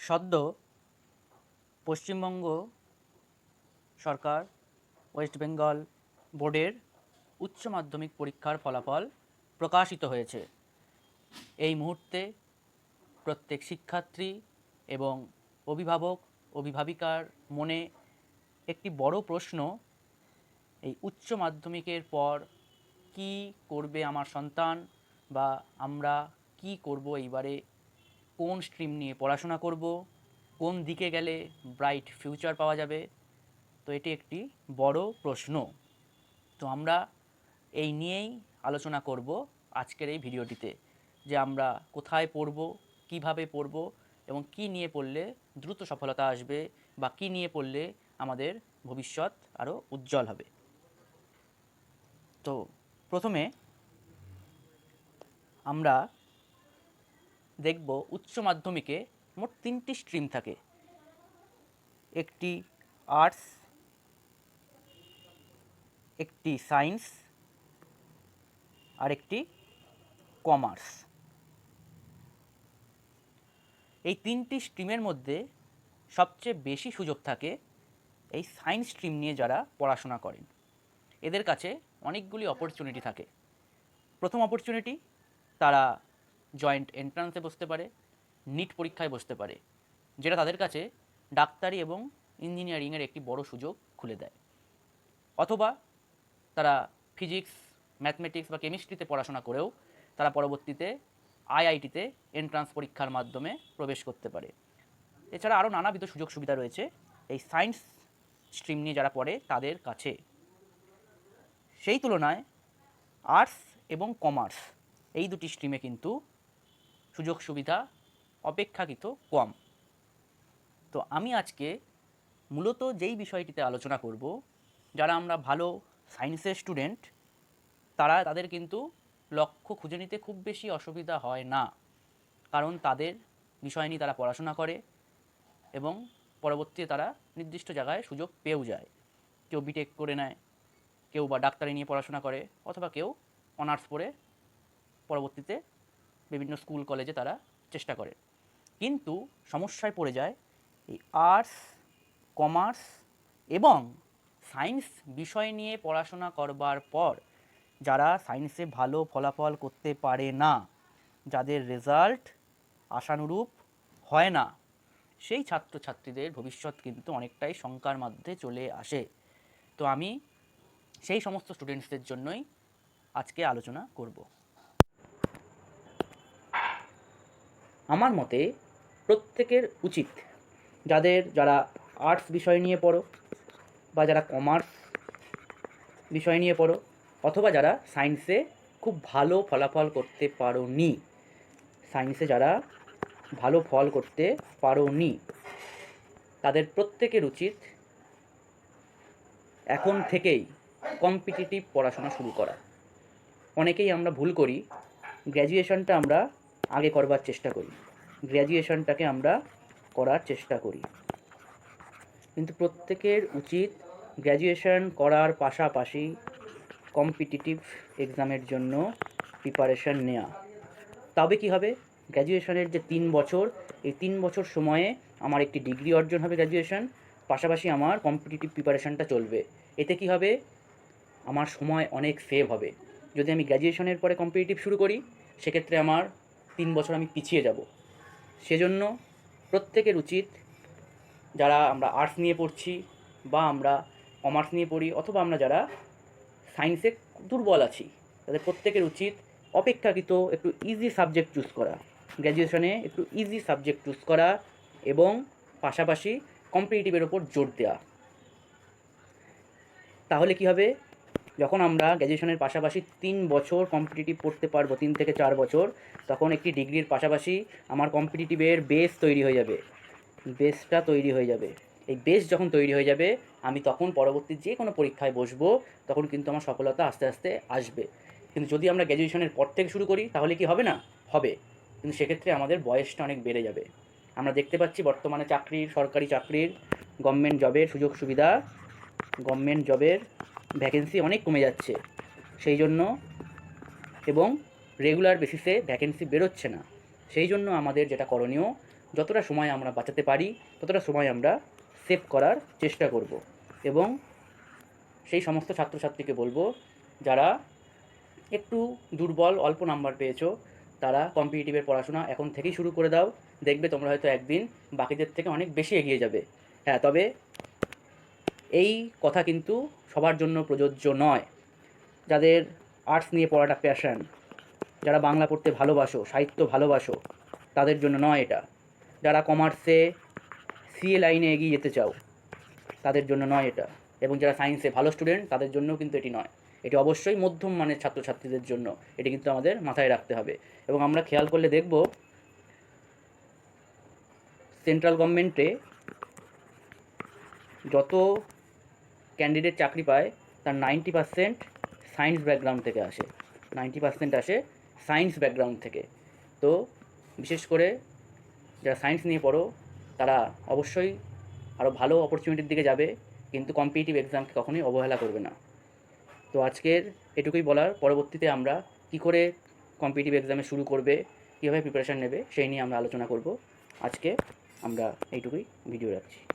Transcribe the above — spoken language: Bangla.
সদ্য পশ্চিমবঙ্গ সরকার ওয়েস্ট বেঙ্গল বোর্ডের উচ্চ মাধ্যমিক পরীক্ষার ফলাফল প্রকাশিত হয়েছে। এই মুহূর্তে প্রত্যেক শিক্ষার্থী এবং অভিভাবক অভিভাবিকার মনে একটি বড় প্রশ্ন, এই উচ্চ মাধ্যমিকের পর কি করবে আমার সন্তান, বা আমরা কি করব এইবারে, কোন স্ট্রিম নিয়ে পড়াশোনা করব, কোন দিকে গেলে ব্রাইট ফিউচার পাওয়া যাবে। তো এটি একটি বড় প্রশ্ন। তো আমরা এই নিয়েই আলোচনা করব আজকের এই ভিডিওটিতে, যে আমরা কোথায় পড়ব, কিভাবে পড়ব এবং কি নিয়ে পড়লে দ্রুত সফলতা আসবে, বা কি নিয়ে পড়লে আমাদের ভবিষ্যৎ আরও উজ্জ্বল হবে। তো প্রথমে আমরা দেখব উচ্চ মাধ্যমিকে মোট 3টি স্ট্রিম থাকে। একটি আর্টস, একটি সায়েন্স আর একটি কমার্স। এই 3টি স্ট্রিমের মধ্যে সবচেয়ে বেশি সুযোগ থাকে এই সায়েন্স স্ট্রিম নিয়ে যারা পড়াশোনা করেন। এদের কাছে অনেকগুলি অপরচুনিটি থাকে। প্রথম অপরচুনিটি, তারা জয়েন্ট এন্ট্রান্সে বসতে পারে, নিট পরীক্ষায় বসতে পারে, যেটা তাদের কাছে ডাক্তারি এবং ইঞ্জিনিয়ারিংয়ের একটি বড় সুযোগ খুলে দেয়। অথবা তারা ফিজিক্স, ম্যাথমেটিক্স বা কেমিস্ট্রিতে পড়াশোনা করেও তারা পরবর্তীতে আইআইটিতে এন্ট্রান্স পরীক্ষার মাধ্যমে প্রবেশ করতে পারে। এছাড়া আরও নানাবিধ সুযোগ সুবিধা রয়েছে এই সায়েন্স স্ট্রিম নিয়ে যারা পড়ে তাদের কাছে। সেই তুলনায় আর্টস এবং কমার্স, এই দুটি স্ট্রিমে কিন্তু সুযোগ সুবিধা অপেক্ষাকৃত কম। তো আমি আজকে মূলত যেই বিষয়টিতে আলোচনা করব, যারা আমরা ভালো সায়েন্সের স্টুডেন্ট, তাদের কিন্তু লক্ষ্য খুঁজে নিতে খুব বেশি অসুবিধা হয় না, কারণ তাদের বিষয় নিয়ে তারা পড়াশোনা করে এবং পরবর্তীতে তারা নির্দিষ্ট জায়গায় সুযোগ পেয়েও যায়। কেউ বিটেক করে নেয়, কেউ বা ডাক্তারি নিয়ে পড়াশোনা করে, অথবা কেউ অনার্স পড়ে পরবর্তীতে বিভিন্ন স্কুল কলেজে তারা চেষ্টা করে। কিন্তু সমস্যায় পড়ে যায় এই আর্টস, কমার্স এবং সায়েন্স বিষয় নিয়ে পড়াশোনা করবার পর যারা সায়েন্সে ভালো ফলাফল করতে পারে না, যাদের রেজাল্ট আশানুরূপ হয় না, সেই ছাত্রছাত্রীদের ভবিষ্যৎ কিন্তু অনেকটাই শঙ্কার মধ্যে চলে আসে। তো আমি সেই সমস্ত স্টুডেন্টসদের জন্যই আজকে আলোচনা করব। আমার মতে প্রত্যেকের উচিত, যারা আর্টস বিষয় নিয়ে পড়ো, বা যারা কমার্স বিষয় নিয়ে পড়ো, অথবা যারা সায়েন্সে খুব ভালো ফলাফল করতে পারোনি, সায়েন্সে যারা ভালো ফল করতে পারোনি, তাদের প্রত্যেকের উচিত এখন থেকেই কম্পিটিটিভ পড়াশোনা শুরু করা। অনেকেই আমরা ভুল করি, গ্র্যাজুয়েশনটা আমরা আগে করবার চেষ্টা করি, গ্র্যাজুয়েশনটাকে আমরা করার চেষ্টা করি, কিন্তু প্রত্যেকের উচিত গ্র্যাজুয়েশন করার পাশাপাশি কম্পিটিটিভ এক্সামের জন্য প্রিপারেশন নেওয়া। তবে কি হবে, গ্র্যাজুয়েশনের যে 3 বছর, এই 3 বছর সময়ে আমার একটি ডিগ্রি অর্জন হবে গ্র্যাজুয়েশন, পাশাপাশি আমার কম্পিটিটিভ প্রিপারেশনটা চলবে। এতে কি হবে, আমার সময় অনেক সেভ হবে। যদি আমি গ্র্যাজুয়েশনের পরে কম্পিটিটিভ শুরু করি, সেক্ষেত্রে আমার 3 বছর আমি পিছিয়ে যাব। সেজন্য প্রত্যেকের উচিত, যারা আমরা আর্টস নিয়ে পড়ছি, বা আমরা কমার্স নিয়ে পড়ি, অথবা আমরা যারা সায়েন্সে দুর্বল আছি, তাদের প্রত্যেকের উচিত অপেক্ষাকৃত একটু ইজি সাবজেক্ট চুজ করা, গ্র্যাজুয়েশনে একটু ইজি সাবজেক্ট চুজ করা এবং পাশাপাশি কম্পিটিটিভের ওপর জোর দেওয়া। তাহলে কি হবে, যখন আমরা গ্র্যাজুয়েশনের পাশাপাশি 3 বছর কম্পিটিটিভ পড়তে পারবো, 3 থেকে 4 বছর, তখন একটি ডিগ্রির পাশাপাশি আমার কম্পিটিটিভের বেস তৈরি হয়ে যাবে, বেসটা তৈরি হয়ে যাবে। এই বেস যখন তৈরি হয়ে যাবে, আমি তখন পরবর্তী যে কোনো পরীক্ষায় বসবো, তখন কিন্তু আমার সফলতা আস্তে আস্তে আসবে। কিন্তু যদি আমরা গ্র্যাজুয়েশনের পর থেকে শুরু করি, তাহলে কি হবে না? হবে, কিন্তু সেক্ষেত্রে আমাদের বয়সটা অনেক বেড়ে যাবে। আমরা দেখতে পাচ্ছি বর্তমানে সরকারি চাকরির, গভর্নমেন্ট জবের সুযোগ সুবিধা, গভর্নমেন্ট জবের ভ্যাকেন্সি অনেক কমে যাচ্ছে, সেই জন্য, এবং রেগুলার বেসিসে ভ্যাকেন্সি বেরোচ্ছে না। সেই জন্য আমাদের যেটা করণীয়, যতটা সময় আমরা বাঁচাতে পারি ততটা সময় আমরা সেভ করার চেষ্টা করব। এবং সেই সমস্ত ছাত্রছাত্রীকে বলবো যারা একটু দুর্বল, অল্প নাম্বার পেয়েছো, তারা কম্পিটিটিভের পড়াশোনা এখন থেকেই শুরু করে দাও। দেখবে তোমরা হয়তো একদিন বাকিদের থেকে অনেক বেশি এগিয়ে যাবে। হ্যাঁ, তবে এই কথা কিন্তু সবার জন্য প্রযোজ্য নয়। যাদের আর্টস নিয়ে পড়াটা প্যাশন, যারা বাংলা পড়তে ভালোবাসো, সাহিত্য ভালোবাসো, তাদের জন্য নয় এটা। যারা কমার্সে সিএ লাইনে এগিয়ে যেতে চাও, তাদের জন্য নয় এটা। এবং যারা সায়েন্সে ভালো স্টুডেন্ট, তাদের জন্যও কিন্তু এটি নয়। এটি অবশ্যই মধ্যম মানের ছাত্রছাত্রীদের জন্য। এটি কিন্তু আমাদের মাথায় রাখতে হবে। এবং আমরা খেয়াল করলে দেখব সেন্ট্রাল গভর্নমেন্টে যত ক্যান্ডিডেট চাকরি পায় তার 90% সায়েন্স ব্যাকগ্রাউন্ড থেকে আসে। 90% আসে সায়েন্স ব্যাকগ্রাউন্ড থেকে। তো বিশেষ করে যারা সায়েন্স নিয়ে পড়ো, তারা অবশ্যই আরও ভালো অপরচুনিটির দিকে যাবে, কিন্তু কম্পিটিটিভ এক্সামকে কখনোই অবহেলা করবে না। তো আজকের এটুকুই বলার। পরবর্তীতে আমরা কী করে কম্পিটিটিভ এক্সামে শুরু করবে, কীভাবে প্রিপারেশান নেবে, সেই নিয়ে আমরা আলোচনা করব। আজকে আমরা এইটুকুই ভিডিও রাখছি।